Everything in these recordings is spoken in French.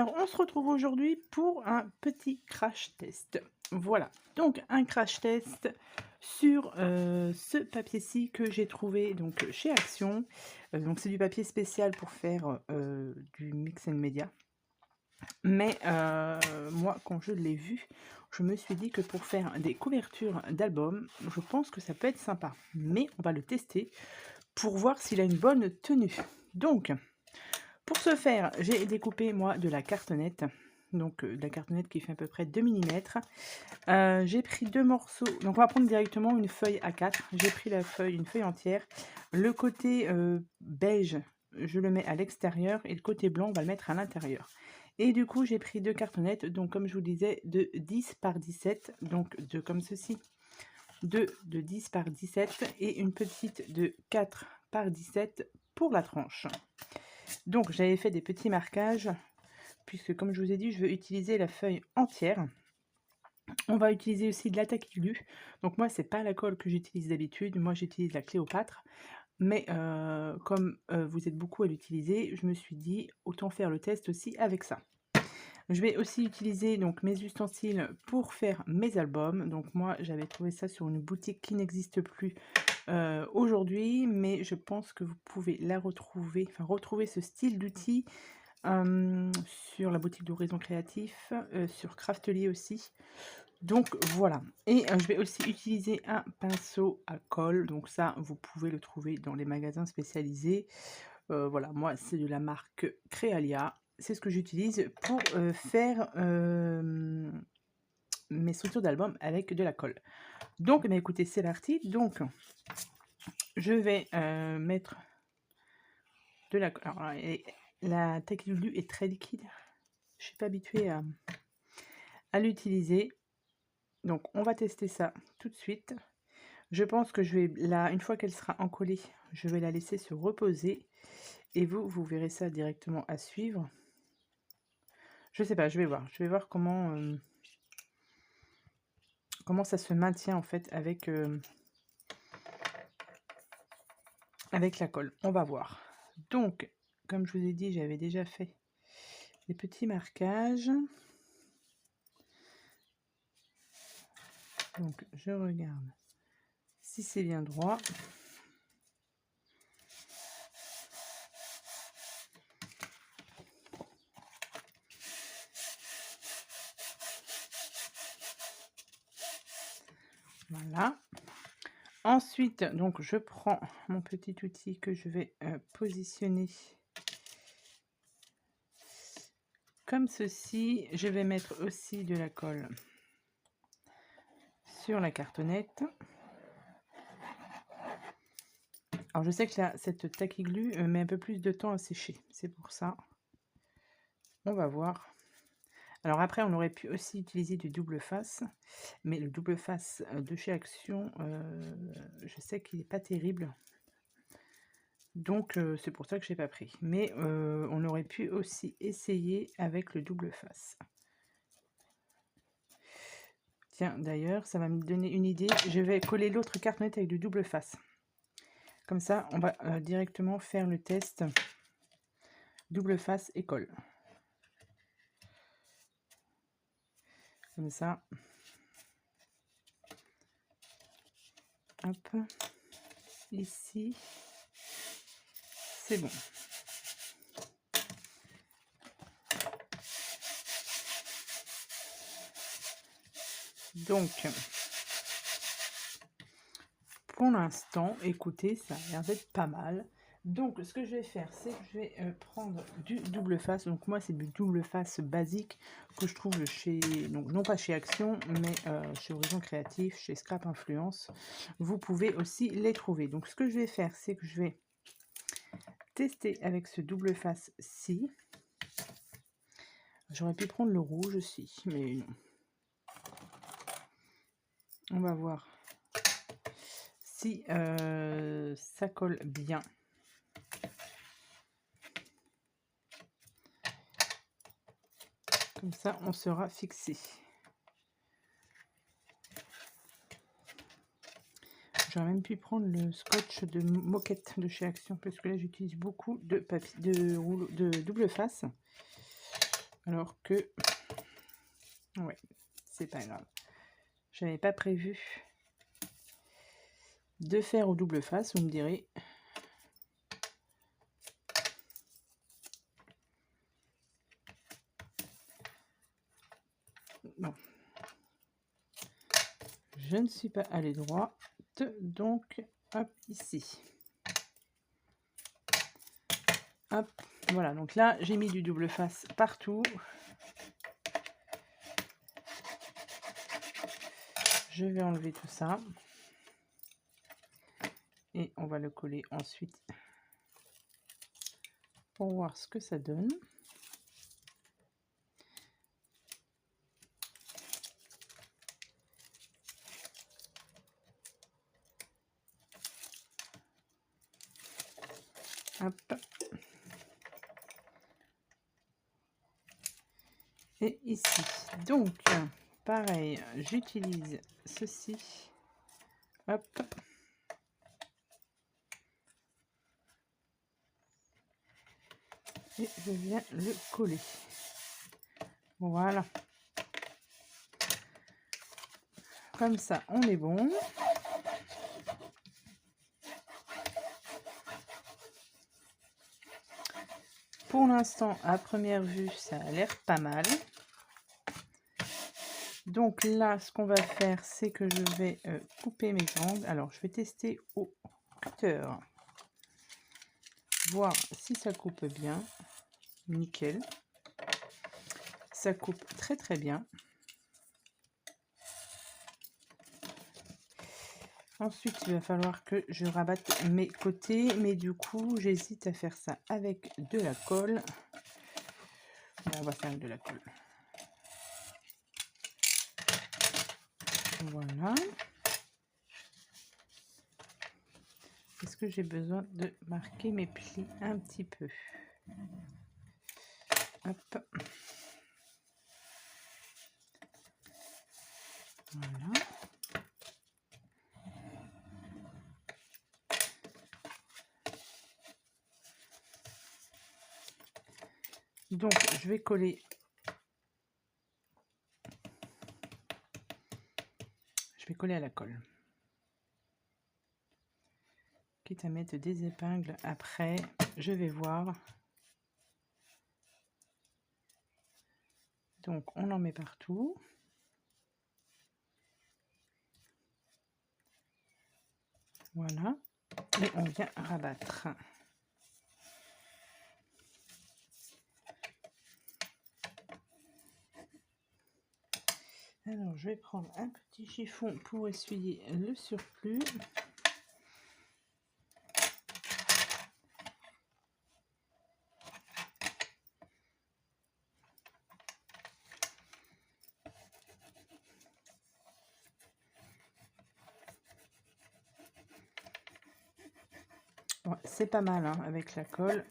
Alors, on se retrouve aujourd'hui pour un petit crash test. Voilà, donc un crash test sur ce papier-ci que j'ai trouvé donc chez Action. Donc c'est du papier spécial pour faire du mix and media. Mais moi, quand je l'ai vu, je me suis dit que pour faire des couvertures d'albums, je pense que ça peut être sympa. Mais on va le tester pour voir s'il a une bonne tenue. Donc, pour ce faire, j'ai découpé moi de la cartonnette. Donc de la cartonnette qui fait à peu près 2 millimètres. J'ai pris deux morceaux. Donc on va prendre directement une feuille A4. J'ai pris une feuille entière. Le côté beige, je le mets à l'extérieur et le côté blanc, on va le mettre à l'intérieur. Et du coup, j'ai pris deux cartonnettes, donc comme je vous disais, de 10 par 17, donc deux comme ceci. Deux de 10 par 17 et une petite de 4 par 17 pour la tranche. Donc j'avais fait des petits marquages, puisque comme je vous ai dit, je veux utiliser la feuille entière. On va utiliser aussi de la taquiglu. Donc moi, c'est pas la colle que j'utilise d'habitude, moi j'utilise la Cléopâtre. Mais comme vous êtes beaucoup à l'utiliser, je me suis dit autant faire le test aussi avec ça. Je vais aussi utiliser donc mes ustensiles pour faire mes albums. Donc moi, j'avais trouvé ça sur une boutique qui n'existe plus aujourd'hui, mais je pense que vous pouvez la retrouver, enfin retrouver ce style d'outil sur la boutique d'Horizon Créatif, sur Craftelier aussi. Donc voilà, et je vais aussi utiliser un pinceau à colle, donc ça vous pouvez le trouver dans les magasins spécialisés. Voilà, moi c'est de la marque Créalia, c'est ce que j'utilise pour faire mes structures d'album avec de la colle. Donc bah, écoutez, c'est parti. Donc je vais mettre de la colle. Alors, la taquiglu est très liquide, je suis pas habituée à l'utiliser. Donc on va tester ça tout de suite. Je pense que je vais une fois qu'elle sera encollée, je vais la laisser se reposer. Et vous verrez ça directement à suivre. Je sais pas, je vais voir. Je vais voir comment ça se maintient en fait avec la colle. On va voir. Donc, comme je vous ai dit, j'avais déjà fait des petits marquages. Donc, je regarde si c'est bien droit. Voilà. Ensuite, donc, je prends mon petit outil que je vais positionner comme ceci. Je vais mettre aussi de la colle sur la cartonnette. Alors je sais que cette taquiglu met un peu plus de temps à sécher, c'est pour ça. On va voir. Alors après, on aurait pu aussi utiliser du double face, mais le double face de chez Action, je sais qu'il n'est pas terrible. Donc c'est pour ça que je n'ai pas pris. Mais on aurait pu aussi essayer avec le double face. Tiens, d'ailleurs, ça va me donner une idée. Je vais coller l'autre cartonnette avec du double face. Comme ça, on va directement faire le test double face et colle. Comme ça. Hop. Ici. C'est bon. Donc, pour l'instant, écoutez, ça a l'air d'être pas mal. Donc, ce que je vais faire, c'est que je vais prendre du double face. Donc, moi, c'est du double face basique que je trouve chez, donc non pas chez Action, mais chez Horizon Créatif, chez Scrap Influence. Vous pouvez aussi les trouver. Donc, ce que je vais faire, c'est que je vais tester avec ce double face-ci. J'aurais pu prendre le rouge aussi, mais non. On va voir si ça colle bien. Comme ça, on sera fixé. J'aurais même pu prendre le scotch de moquette de chez Action, parce que là, j'utilise beaucoup de papier, de double face. Alors que, ouais, c'est pas grave. Je n'avais pas prévu de faire au double face, vous me direz. Bon. Je ne suis pas allée droite, donc hop, ici. Hop, voilà, donc là, j'ai mis du double face partout. Je vais enlever tout ça. Et on va le coller ensuite pour voir ce que ça donne. Hop. Et ici, donc, pareil, j'utilise ceci. Hop. Et je viens le coller. Voilà. Comme ça, on est bon. Pour l'instant, à première vue, ça a l'air pas mal. Donc là, ce qu'on va faire, c'est que je vais couper mes angles. Alors, je vais tester au cutter. Voir si ça coupe bien. Nickel. Ça coupe très très bien. Ensuite, il va falloir que je rabatte mes côtés. Mais du coup, j'hésite à faire ça avec de la colle. Bon, on va faire de la colle. Voilà. Est-ce que j'ai besoin de marquer mes plis un petit peu? Hop. Voilà. Donc, je vais coller. Je vais coller à la colle. Quitte à mettre des épingles après, je vais voir. Donc, on en met partout. Voilà. Et on vient rabattre. Alors, je vais prendre un petit chiffon pour essuyer le surplus. Bon, c'est pas mal hein, avec la colle.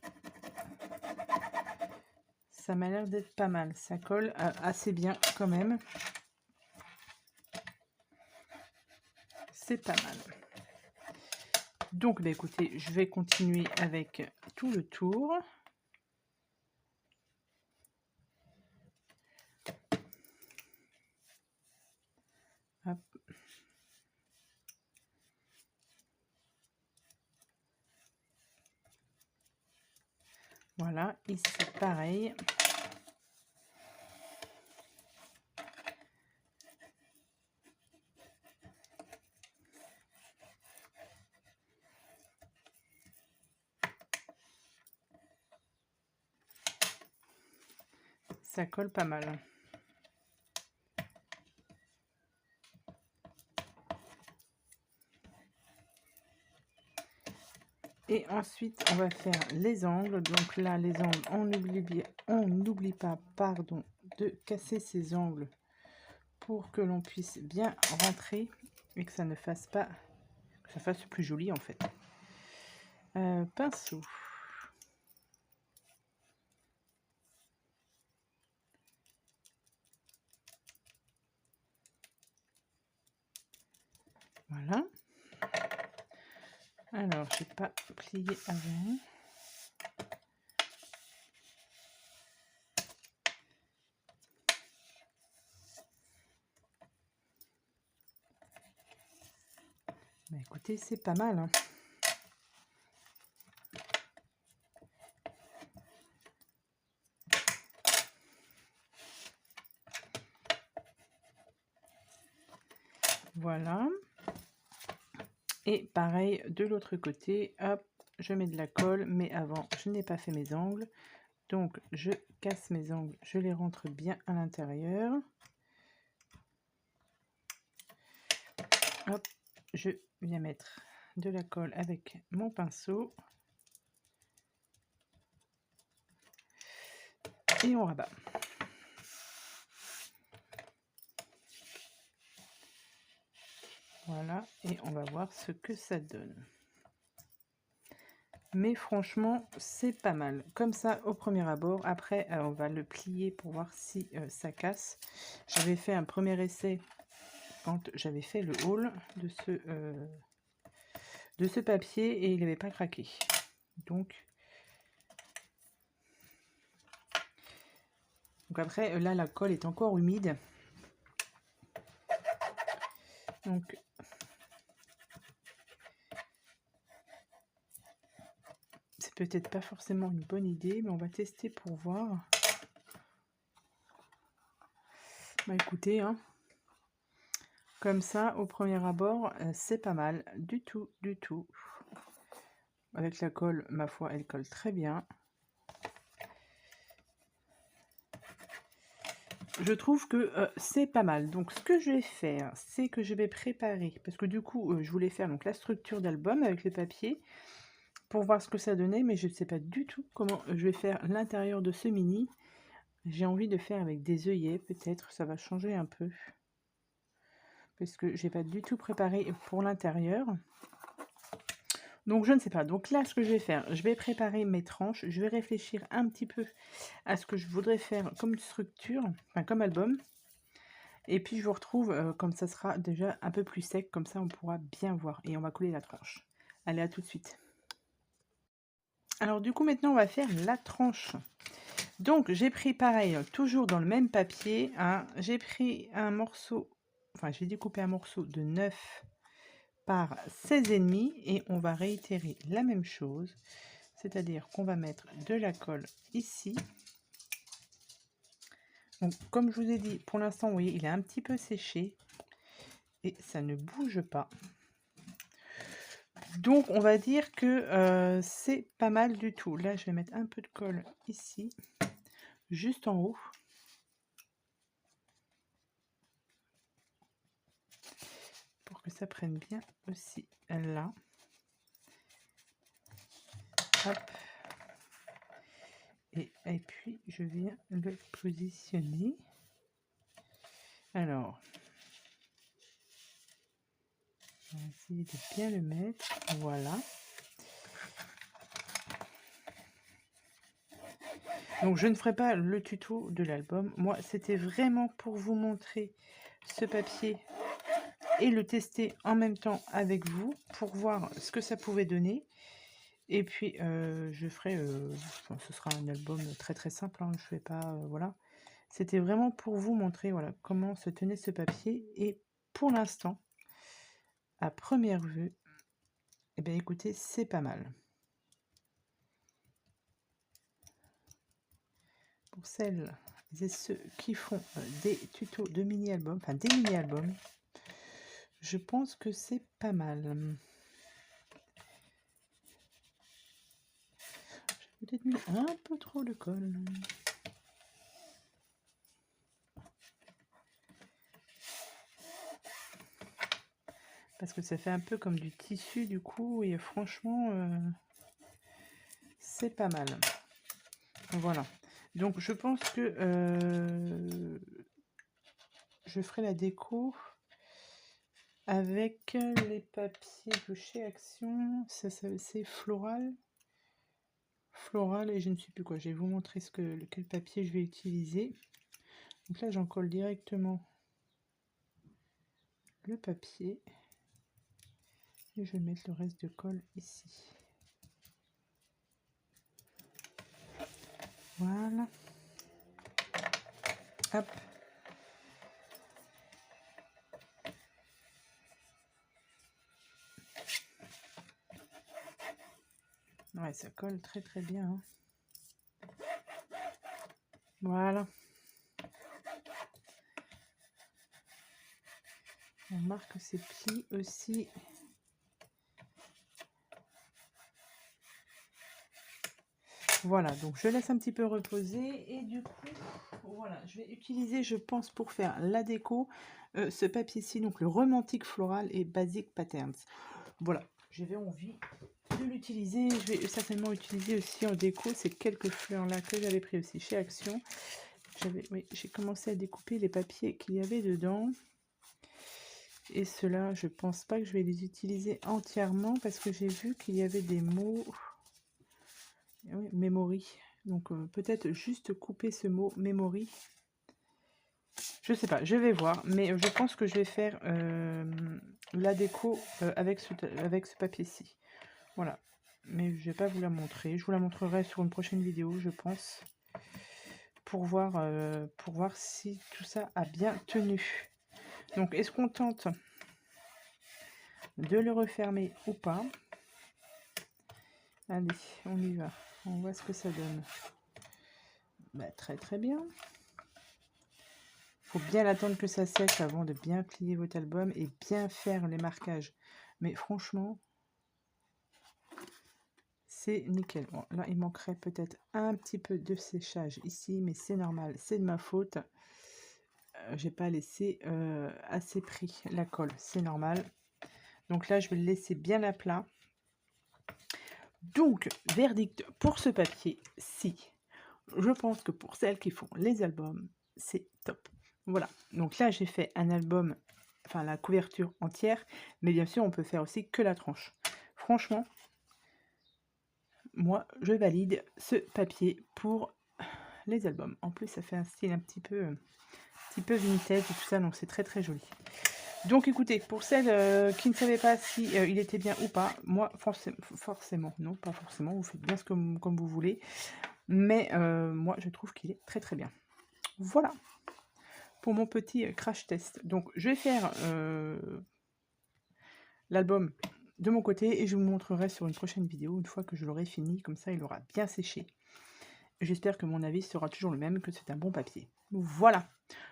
Ça m'a l'air d'être pas mal. Ça colle assez bien quand même. C'est pas mal. Donc, bah, écoutez, je vais continuer avec tout le tour. Hop. Voilà, ici pareil. Ça colle pas mal. Et ensuite, on va faire les angles. Donc là, les angles, on n'oublie pas, pardon, de casser ces angles pour que l'on puisse bien rentrer et que ça ne fasse pas, que ça fasse plus joli en fait. Pinceau. Voilà. Alors, j'ai pas plié avant. écoutez, c'est pas mal, hein. Voilà. Et pareil de l'autre côté, hop, je mets de la colle, mais avant, je n'ai pas fait mes angles. Donc, je casse mes angles, je les rentre bien à l'intérieur. Hop, je viens mettre de la colle avec mon pinceau. Et on rabat. Voilà, et on va voir ce que ça donne. Mais franchement, c'est pas mal. Comme ça, au premier abord. Après, on va le plier pour voir si ça casse. J'avais fait un premier essai quand j'avais fait le haul de ce papier et il n'avait pas craqué. Donc après, là, la colle est encore humide. Donc c'est peut-être pas forcément une bonne idée, mais on va tester pour voir. Bah écoutez, hein, comme ça, au premier abord, c'est pas mal. Du tout, du tout. Avec la colle, ma foi, elle colle très bien. Je trouve que c'est pas mal. Donc, ce que je vais faire, c'est que je vais préparer, parce que du coup, je voulais faire donc la structure d'album avec le papier pour voir ce que ça donnait, mais je ne sais pas du tout comment je vais faire l'intérieur de ce mini. J'ai envie de faire avec des œillets, peut-être, ça va changer un peu. Parce que j'ai pas du tout préparé pour l'intérieur. Donc je ne sais pas. Donc là, ce que je vais faire, je vais préparer mes tranches. Je vais réfléchir un petit peu à ce que je voudrais faire comme structure, enfin comme album. Et puis je vous retrouve comme ça sera déjà un peu plus sec. Comme ça, on pourra bien voir. Et on va coller la tranche. Allez, à tout de suite. Alors du coup, maintenant, on va faire la tranche. Donc j'ai pris pareil, toujours dans le même papier. Hein, j'ai pris un morceau, enfin j'ai découpé un morceau de 9 par 16,5 et on va réitérer la même chose, c'est-à-dire qu'on va mettre de la colle ici. Donc comme je vous ai dit, pour l'instant vous voyez il est un petit peu séché et ça ne bouge pas, donc on va dire que c'est pas mal du tout. Là je vais mettre un peu de colle ici juste en haut pour que ça prenne bien aussi là. Hop. Et puis je viens le positionner. Alors, on va essayer de bien le mettre. Voilà. Donc je ne ferai pas le tuto de l'album. Moi, c'était vraiment pour vous montrer ce papier et le tester en même temps avec vous pour voir ce que ça pouvait donner. Et puis je ferai, ce sera un album très très simple, hein, je fais pas, voilà. C'était vraiment pour vous montrer voilà comment se tenait ce papier et pour l'instant, à première vue, eh bien écoutez, c'est pas mal. Pour celles et ceux qui font des tutos de mini-albums, enfin des mini-albums, je pense que c'est pas mal. J'ai peut-être mis un peu trop de colle. Parce que ça fait un peu comme du tissu du coup et franchement c'est pas mal. Voilà. Donc je pense que je ferai la déco avec les papiers de chez Action. C'est floral. Floral et je ne sais plus quoi. Je vais vous montrer quel papier je vais utiliser. Donc là j'en colle directement le papier. Et je vais mettre le reste de colle ici. Voilà. Hop. Ouais, ça colle très très bien. Hein. Voilà. On marque ses plis aussi. Voilà, donc je laisse un petit peu reposer et du coup, voilà, je vais utiliser, je pense, pour faire la déco, ce papier-ci, donc le Romantique Floral et Basic Patterns. Voilà, j'avais envie de l'utiliser. Je vais certainement utiliser aussi en déco ces quelques fleurs-là que j'avais pris aussi chez Action. Oui, j'ai commencé à découper les papiers qu'il y avait dedans. Et ceux-là, je pense pas que je vais les utiliser entièrement parce que j'ai vu qu'il y avait des mots... Oui, memory. Donc peut-être juste couper ce mot memory. Je sais pas, je vais voir. Mais je pense que je vais faire la déco avec ce papier-ci. Voilà. Mais je vais pas vous la montrer. Je vous la montrerai sur une prochaine vidéo, je pense. Pour voir si tout ça a bien tenu. Donc, est-ce qu'on tente de le refermer ou pas? Allez, on y va. On voit ce que ça donne. Bah, très très bien. Il faut bien attendre que ça sèche avant de bien plier votre album et bien faire les marquages. Mais franchement, c'est nickel. Bon, là, il manquerait peut-être un petit peu de séchage ici, mais c'est normal, c'est de ma faute. J'ai pas laissé assez pris la colle, c'est normal. Donc là, je vais le laisser bien à plat. Donc, verdict pour ce papier-ci. Je pense que pour celles qui font les albums, c'est top. Voilà, donc là, j'ai fait un album, enfin la couverture entière, mais bien sûr, on peut faire aussi que la tranche. Franchement, moi, je valide ce papier pour les albums. En plus, ça fait un style un petit peu vintage et tout ça, donc c'est très très joli. Donc écoutez, pour celles qui ne savaient pas si il était bien ou pas, moi forcément, non pas forcément, vous faites bien comme vous voulez, mais moi je trouve qu'il est très très bien. Voilà pour mon petit crash test. Donc je vais faire l'album de mon côté et je vous montrerai sur une prochaine vidéo une fois que je l'aurai fini, comme ça il aura bien séché. J'espère que mon avis sera toujours le même, que c'est un bon papier. Voilà.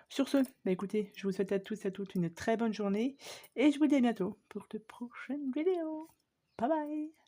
Sur ce, bah écoutez, je vous souhaite à tous et à toutes une très bonne journée et je vous dis à bientôt pour de prochaines vidéos. Bye bye.